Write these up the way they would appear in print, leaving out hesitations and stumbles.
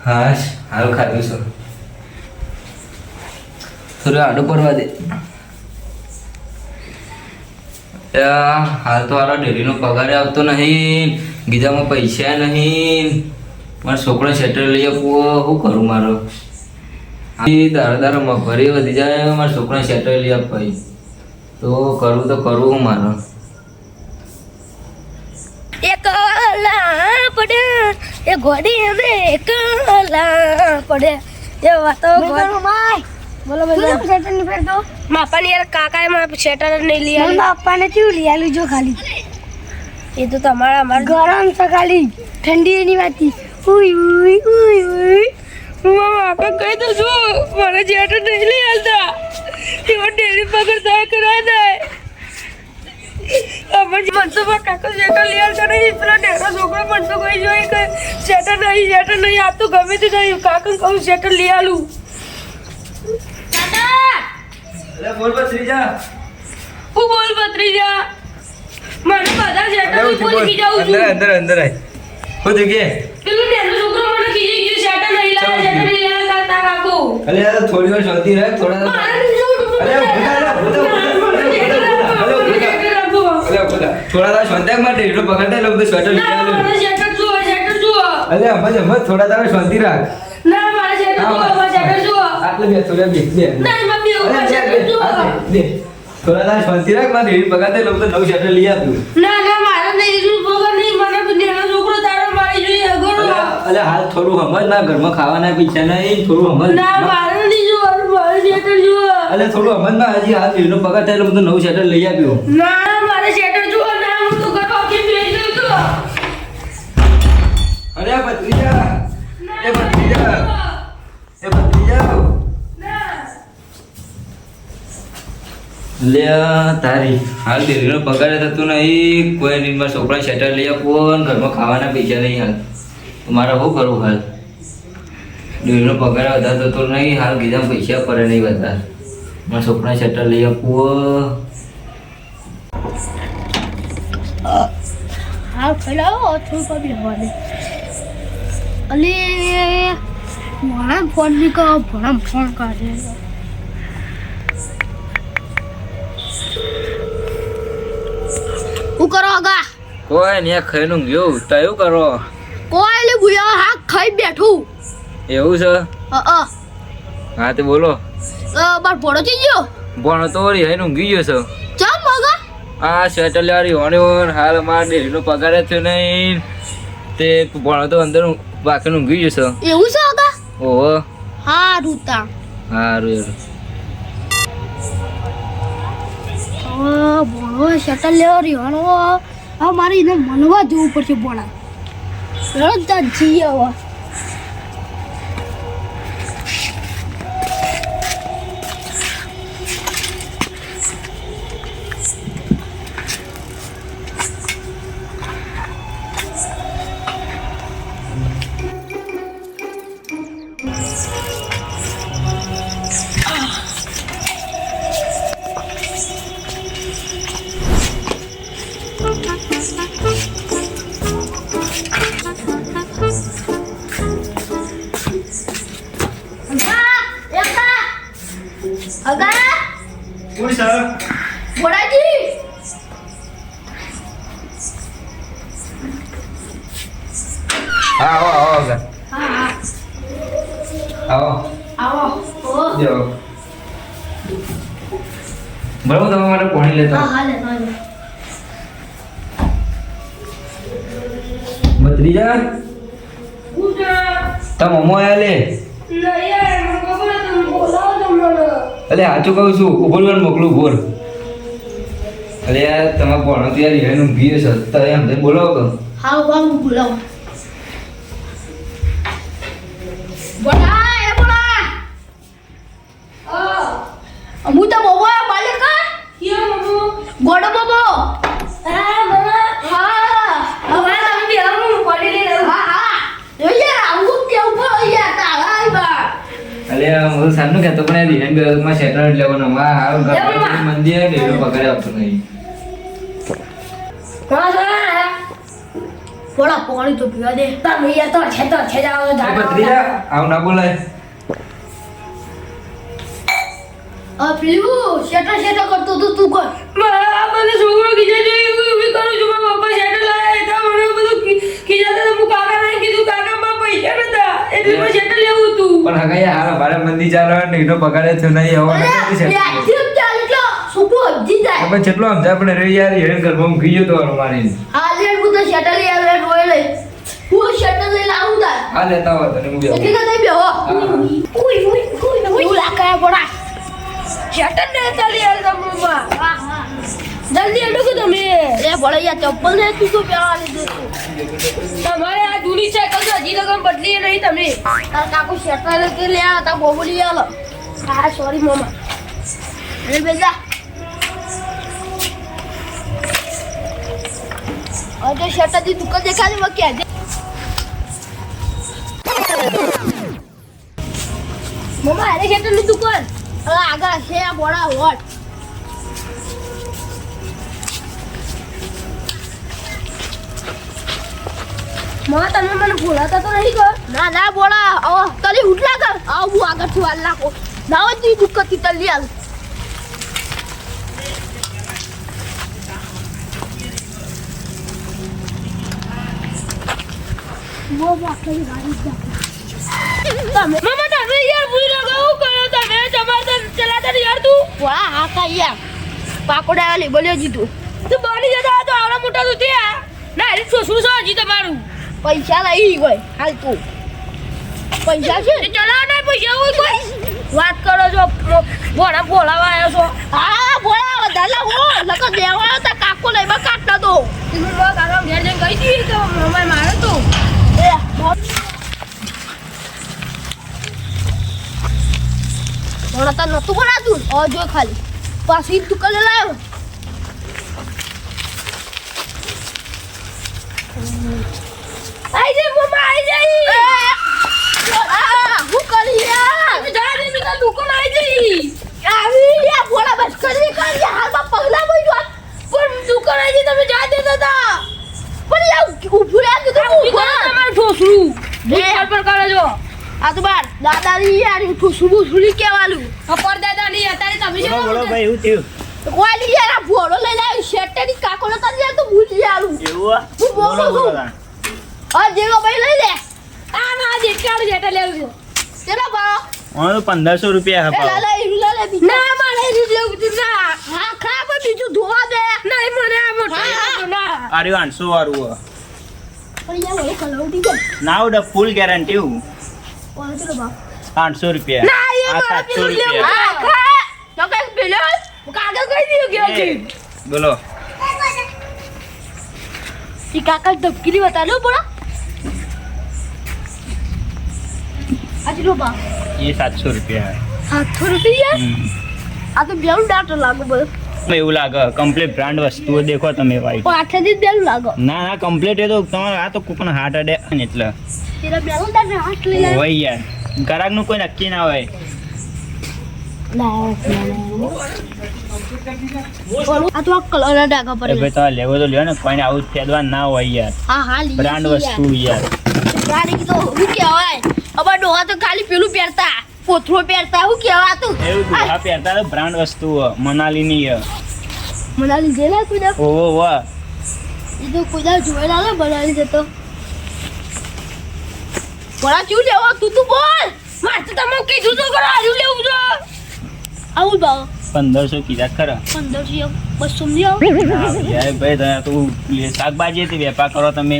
હા હાલ ખાધું છે થોડું આડું પડવા દે હાલ તો હારા ડેરીનો પગાર આવતો નહીં ગીધામાં પૈસા નહીં મારા છોકરા સેટર લઈ આપવો શું કરું મારો દારા મગફળી વધી જાય મારા છોકરા સેટર લઈ આપ ભાઈ તો કરું હું મારો પડે એ ઘોડી અમે એકલા પડે એ વાતો બોલો બોલો સેટર ની ફેર દો માપાની યાર કાકાએ મારા સેટર નહીં લઈ આવ્યું માપાને કેવું લઈ આવ્યું જો ખાલી એ તો તમારા અમાર ગરમ છે ખાલી ઠંડી ની વાતી ઉઈ ઉઈ ઉઈ ઉઈ હું માપા કહી દઉં છું મને સેટર નહીં લઈ આવતા એવો ડેરી પકડતા કરા દે અમર મનસુબા કાકો સેટર લઈ આવતા નહીં પેલા ડેરો છોકરો મનસુ કોઈ જોઈ કે સેટર નહીં આ તો ગમે તે નહીં કાકો કહું સેટર લઈ આલું અરે બોલ ભત્રીજા હું બોલ ભત્રીજા મને બધા સેટર ભૂલી જાઉં છું અંદર આય ખુદ કે પેલું ડેરો છોકરો મને કીધી કે સેટર નહીં લાવે કાકો અલે યાર થોડી વાર શાંતિ રાખ થોડા થોડા તાર શાંતિ માટે એટલો પકડતા લોકો સ્વેટર લઈ આવ્યો સેટર જુઓ અલે હમજ થોડા તાર શાંતિ રાખ ના મારે સેટર જુઓ આટલે બે થોડા બે ના મમ્મી સેટર જુઓ થોડા તાર શાંતિ રાખ મારે એવી પકડતા લોકો નવું સેટર લઈ આપ્યું ના મારે નહીં એટલું પગાર નહીં મને ડેરો છોકરો તારો મારી જોઈએ અગરો અલે હાલ થોડું સમજ ના ઘરમાં ખાવાના પૈસા નહીં થોડું સમજ ના મારે નહીં જોવાનું મારે સેટર જુઓ અલે થોડું સમજ ના હજી હાલ એનો પગાર થાય એટલે નવું સેટર લઈ આપ્યું ના મારે સેટર જુઓ ના હું તો ઘર ઓકે બેસી ગયો તો અરે ભત્રીજા એ ભત્રીજા લે તારી હાલ ડેરીનો પગાર થતું નહીં કોઈ નહીં મારા છોકરા સેટર લઈ આપવો ને ઘરમાં ખાવાના પૈસા નહીં હાલ તો મારે શું કરવું હાલ ડેરીનો પગાર વધારે થતો નહીં હાલ કીધા પૈસા પડે નહીં વધારે મારા છોકરા સેટર લઈ આપવો હા પેલા થોડું પબી હવાને અલે મારા ફોન બી કહો ભણા ફોન કાઢે હું કરો આગા કોઈ ને ખાઈને ઊંઘ્યો તયું કરો કોઈ લે ભૂયા હા ખાઈ બેઠું એવું છે હા તે બોલો બાર પોડો થઈ ગયો ભણો તો રિહાઈને ઊંઘી ગયો છો ચમ મગા આ સેટર લેવાની હોણી હાલ મારા ડેરીનો પગાર થયો નહીં તે ભણો તો અંદર બાકી ઊંઘી ગયો છો એવું છે આગા ઓહો હા રૂતા સારું ભણો શટલ લેવા રહ્યો હવે મારે એને મળવા જવું પડશે ભણા રડતા જઈએ હવે બરાબર તમે મારે પાણી લેતા ભત્રીજા તા મમ્મો આયા લે અલે સાચું કહું છું ઉભોલવાનું મોકલું બોલ અલે યાર તમે ભણો તો યાર રિહાઈને ઊંઘી છે તમે એમ બોલાવો કે હા હું બોલાવો હું તો બોબો બાલે કા ગોડો બોબો હા હવે તમે બી હું પડી લે હા જોઈએ આવું કેવું પડો યાર તાળા બા અલે હું સાનું કહેતો પણ રિહાઈને બેગમાં સેટર લેવાનો માં હાલ ઘર મંદિર ડેરો પગાર આપતો નહીં પોળા પાણી તો પીવા દે તમે યાર તો છે જાવ એ ભત્રીજા આવ ના બોલાય. પેલું શેટા કરતો તો તું કર મને છોકરો કીધે છે હું કરું છું મારા પપ્પા શેટર લાયા હતા મને બધું કીધા હતા હું કાકા ને કીધું કાકા માં પૈસા નતા એટલે મેં શેટર લેવું હતું પણ હગાઈ હાલ મારે મંદી ચાલે ને એનો પગાડે થયો નહીં હવે નથી છે. યાર ચાલ તો સુકો હજી જાય આપણે કેટલો સમજાય આપણે રે યાર હેડ ઘરમાં મૂકી ગયો તો મારીને. હાલ યાર હું તો શેટર લઈ આવ્યો રોય લઈ હું શેટર લઈ લાવું તાર આ લેતા હોય તને હું બેહું. ઠીક છે બેહો ઉઈ લાકા પોળા શેટર ને ચાલી યાર તમારા હા જલ્દી હેડો કે તમે એ ભલે યાર ચપ્પલ ને તું તો પહેરવા લીધું તમારે આ જૂની સાયકલ તો હજી લગન બદલી નહીં તમે તાર કાકુ શેટર કે લે આ તા બોબલી આલો હા સોરી મમ્મા રે બેજા અજે શેટર દી દુકાન દેખાડી વ કે મમ્મા અરે શેટર ની દુકાન આગળ છે આ બોડા હોટ માં તમે મને ભૂલાતા તો નહીં કર ના બોલા આવો તલી ઉઠલા કર આવું આગળ થી વાલ નાખો ના તી દુકતી તલી આલ મો બાકી ગાડી જા તમે મમ્મા તમે યાર ભૂલી લગાવું કરો તમે તમારે તો ચલાતા નહીં યાર તું વાહ હા કાયા પાકોડા વાલી બોલ્યો જીતું તું બની જતા તો આવડા મોટા તો થયા ના એ શું હજી તમારું પૈસા લઈ ગઈ હાલ તું પૈસા છે ચલાવ ના પૈસા હોય કોઈ વાત કરો છો બોલાવા આવ્યો છો હા બોલા વધારે હો લકો દેવા તા કાકો લઈ બા કાટના તો તું કાકા ઘેર જઈને કહી દી કે મમ્મા મારે તો એ બોલા તા નતું બનાતું ઓ જો ખાલી પાછી દુકાન લાવ્યો આઈ જાય મમ્મા આઈ જાય હું કરી યાર જા રે મીકા દુકાન આઈ જઈ આવી યાર બોલા બસ કરી હાલમાં પગલા બોલ્યો પણ દુકાન આઈ જઈ તમે જા દેતા હતા પણ યાર ઉભું રહ્યા કે તું તમારું ઠોસરું બે પર કરે જો આ તો બાર દાદાની યાર તું સુબુ સુલી કેવાલું અપર દાદા ની અત્યારે તમે શું બોલો ભાઈ એવું થયું કોલી યાર આ ભોળો લઈ લાવી શેટની કાકો ને તને યાર તો ભૂલી આલું એવું હું બોલો છું આ જેવો ભાઈ લઈ લે આ ના દેખાડ જેટા લેવું તેરા બા હું તો 1500 રૂપિયા એ હપાવ લાલા ઈરું લાલે બીજું ના મારે ઈ લેવું તું ના હા ખા પણ બીજું ધોવા દે નહીં મને આ મોટો હા. ના આરે 800 વાળું પણ યાર એ કલવટી દે ના ઓડ ફૂલ ગેરંટી હું ઓલે તેરો બા 800 રૂપિયા ના એ આ મારે 700 પેલું લેવું રૂપિયા હા ખા તો કઈ પેલો કાગળ કહી દીધું કે એ, બોલો ઈ કાકા ધબકીરી બતાડો બોલા આજલો બા ये 700 રૂપિયા 700 રૂપિયા હમ. આ તો બેલું ડાટ લાગો બોલ એવું લાગે કમ્પ્લીટ બ્રાન્ડ વસ્તુઓ દેખો તમે વાઈટ પણ આઠેથી જ બેલું લાગો ના ના કમ્પ્લીટ એ તો તમારે આ તો કોકનો હાર્ટ અડે ને એટલે તેરા બેલું ડાટ હાથ લઈ લે હોય યાર ગ્રાહકનું કોઈ નક્કી ના હોય આ તો કલર ડાગા અરે પર ભાઈ તમારે લેવો તો લ્યો ને કોઈને આવું ફેદવા ના હોય યાર હા હા લી બ્રાન્ડ વસ્તુ યાર રાણી તો હું કહેવાય અમાર ડોહા તો ખાલી પેલું પહેરતા પોથરો પહેરતા હું કહેવા તું એવું દુહા પહેરતા તો બ્રાન્ડ વસ્તુ મનાલીની મનાલી જેલા કોઈ દા ઓહો વાહ એ તો કોઈ દા જોયેલા ને બનાવી દેતો બોલા ચૂ લેવો તું બોલ મારે તો તમે કીધું તો કરો હારું લેવું છો આવું બા 1500 કીધા ખરા 1500 200 ની આવ ના યાર ભાઈ તમે તો શાકભાજીથી વેપાર કરો તમે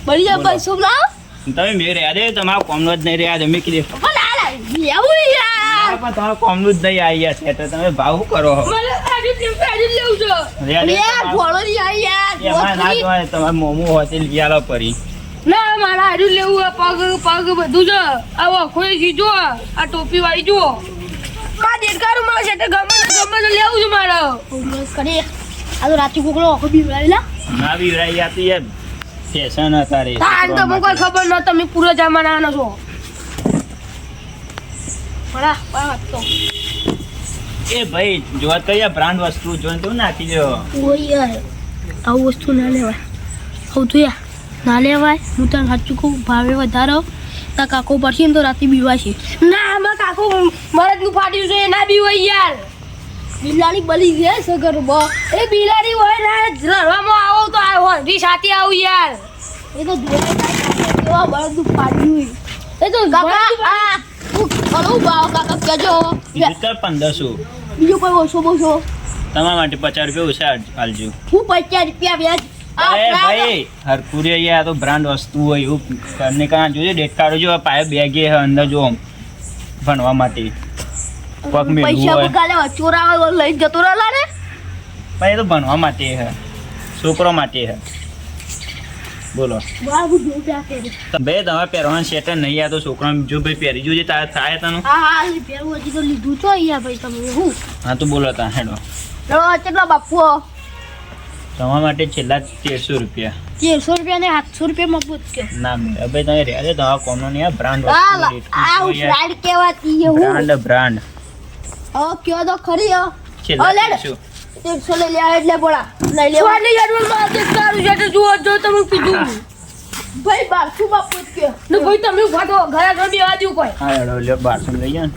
બળી જા 200 લાવ તમે મેં રહ્યા દે તમારા કોમનો જ નહીં રહ્યા તમે કીધે પણ આ લેવું યાર પણ તમારા કોમનું જ નહીં આવી યાર એટલે તમે ભાવ શું કરો છો? મને હારું લેવું છો રહ્યા દે યાર તમારા- ભોળો ની આ યાર એમાં ના જોવાય તમારે મોમો હોતે લઈ આલો પરી ના મારા હારું લેવું આ પગ બધું છે આવો કોઈ ચીજો આ ટોપી વાળી જુઓ આ દેખાડું મારે છે ગમે તો લેવું છે મારે કરી આ તો રાતી કોકડો આખો બીવડાવેલા ના બી રહ્યા તો યાર ફેશન હતા રે તાર તો મને કોઈ ખબર ન તમે પૂરો જમાના છો બડા વાત તો એ ભાઈ જોવા તો યાર બ્રાન્ડ વસ્તુ જોઈને તો નાખી દો ઓ યાર આવું વસ્તુ ના લેવાય હું તો યાર ના લેવાય હું તને સાચું કહું ભાવે વધારો તા કાકો પડશે ને તો રાતે બીવાશે ના આમાં કાકો મરદનું ફાટ્યું છે ના બીવાય યાર બિલાડી બળી ગયા સગર બ એ બિલાડી હોય ને રડવામાં આવો તો આ હોંધી સાથે આવું યાર એ તો કેવા બળદનું ફાટ્યું એ તો કાકા આ તું ખરું ભાવ કાકા કહેજો બીજું કર 1500 બીજું કોઈ ઓછો બોછો તમારા માટે 50 રૂપિયા ઓછા હાલજો હું 50 રૂપિયા વ્યાજ અરે ભાઈ હરકુરે આ તો બ્રાન્ડ વસ્તુ હોય એવું કરને કાં જોજે ડેટ કાર્ડ જો પાય બેગે હે અંદર જો ભણવા માટે પગ મેલું પૈસા હોય બગાડે ચોરાવા લઈ જતો રહેલા ને ભાઈ એ તો ભણવા માટે હે છોકરો માટે હે બોલો બાબુ જો પ્યા કરે બે દવા પહેરવાનું સેટ નહીં આ તો છોકરા જો ભાઈ પહેરી જોજે તારે થાય તને હા હા પેલું હજી તો લીધું છો અહીંયા ભાઈ તમે હું હા તો બોલો તા હેડો કેટલા બાપુ તમારા માટે છેલ્લા 1300 રૂપિયા 1300 રૂપિયા ને 700 રૂપિયામાં પૂછ કે ના મેં ભાઈ તમે રહ્યા છે દવા કોમનો નહીં આ બ્રાન્ડ આ વસ્તુ ફ્રાઈડ કેવાતી છે હું બ્રાન્ડ હા કયો તો ખરી હો છેલ્લા લેડ 1300 100 લઈ લે એટલે બોલા લઈ લે સોની યાર માં તે સારું છે તો જુઓ જો તમે કીધું ભાઈ 1200 માં પૂછ કે ને ભાઈ તમે ફાટો ઘરે ઘર બી આવા કોઈ હા હેડો લ્યો 1200 લઈ જાય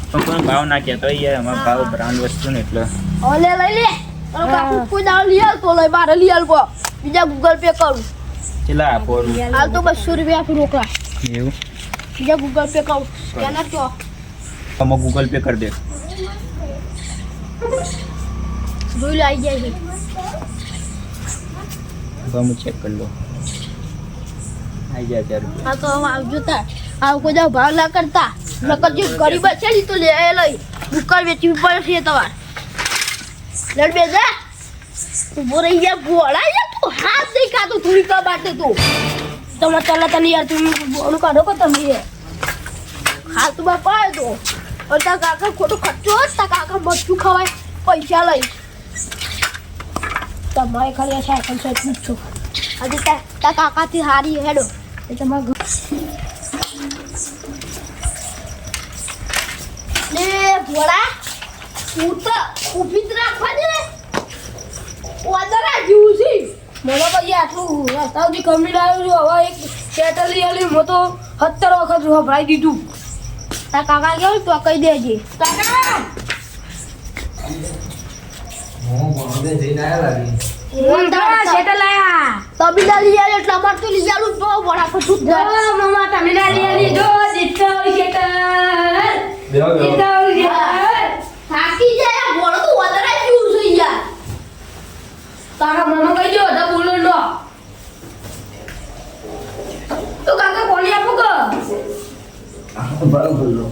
પણ કોઈ ભાવ ના કહેતો યાર અમારો ભાવ બ્રાન્ડ વસ્તુ ને એટલે ઓલે લઈ લે અને કાકુ કોઈ દાવ લઈ આલ તો લઈ બાર લઈ આલ કો બીજા ગૂગલ પે કરું છેલ્લા આપો હાલ તો 200 રૂપિયા આપી રોકડા એવું બીજા ગૂગલ પે કરું સ્કેનર તો તમે ગૂગલ પે કરી દે જોઈ લે આવી જાય છે હું ચેક કરી લો આવી જાય 1000 રૂપિયા હા તો હવે આવજો તાર આવ કોઈ દાવ ભાવ ના કરતા નકર જે ગરીબ છે ને તો લે લઈ દુકાન વેચવી પડશે તમાર લડ બે જા તું બોરે યાર બોળા યાર તું હાથ નહીં ખાતો થોડી કા બાટે તું તમે ચાલા તને યાર તું બોનું કાઢો કો તમે હાથ બાપા તો और ता काका खोटो खर्चो ता काका मच्छू खवाय पैसा लई તમારે ખાલી આ સાયકલ સેટ પૂછો આજે તા કાકા થી હારી હેડો એ તમાર ને ભોળા તું તો ઊભી જ રાખવા દે ઓદરા જીવું છે મને ભાઈ આટલું રસ્તાથી કમી લાવ્યું હવે એક શેટર લઈ આલી મો તો 70 વખત વપરાઈ દીધું તા કાકા કેવું તો કહી દેજે કાકા શેટર લાયા તબીલા લઈ આલે એટલે અમાર તો લઈ આલું તો બડા ફટું જો મમ્મા તબીલા લઈ આલી જો દીકરો શેટર થાકી જાય બોલો તો ઓદરા જીવું છે યાર તારા મમ્મા કહી દો તો બોલો નો તો કાકા કોની આપો કો બરાબર લો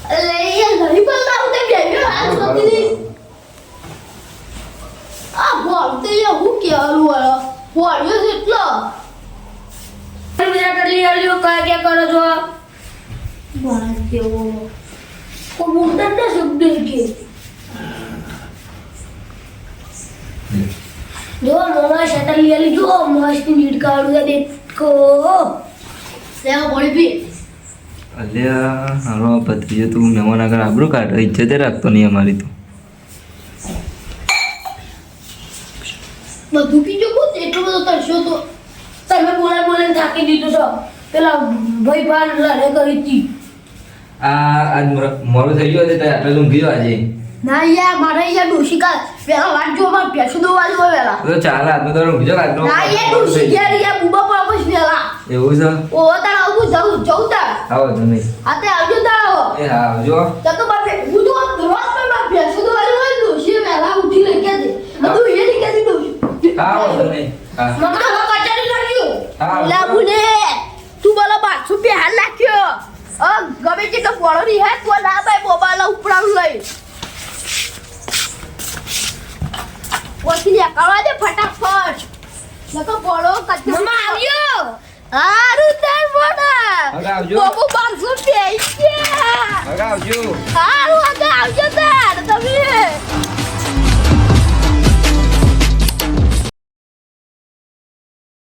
અલે યાર ઘણી બોલતા હું તે બેઠો હાલ સતી આ બોલતે યાર હું કેવું વાળો બોલ્યો છે એટલો શેટર લઈ આવ્યો કયા કરો છો બોલા કેવો કો બોલતા ને શબ્દ કે જો મમ્મા શેટર લઈ આલી જો મસ્ત નીડ કાઢું દેખો લેવા બોલી પી અલ્યા હારો ભત્રીજો તું મહેમાન આગળ આબરૂ કાઢ ઇજ્જતે રાખતો નહીં અમારી તો બધું પીજો કો એટલો બધો તરસ્યો તો તમે બોલે થાકી દીધું છો પેલા ભાઈ ભાન લડે કરી હતી આ આજ મોડું થઈ ગયું તે આટલે ઊંઘી ગયો આજે ના યાર મારે યાર ડોશિકા પેલા વાત જો માર પેસો દોવાલી હોય વેલા તો ચાલ આજનો તો ઊંઘી ગયો આજનો ના યાર ડોશી યાર બુબા પાપસ વેલા એવું છે ઓ તાર આવું જઉં તાર આવો તમે આતે આવજો તાર આવો એ હા આવજો તો બાપે હું તો રોજ પર માર પેસો દોવાલી હોય ડોશી વેલા ઉઠી લઈ કે દે બધું એ ની કે ડોશી હા આવો તમે હા મમ્મા હવે કચારી લાગ્યો હા. લાબુને તું બોલા 500 રૂપિયા હાલ નાખ્યો ગમે તે તો પોળો ની હે તું ના ભાઈ મોબાઈલ ઉપડાવું લઈ ઓછી લે કરવા દે ફટાફટ નકો પોળો કચ્ચો મમ્મા આવ્યો હારું તાર મોડા હવે આવજો બાબુ 500 રૂપિયા હવે આવજો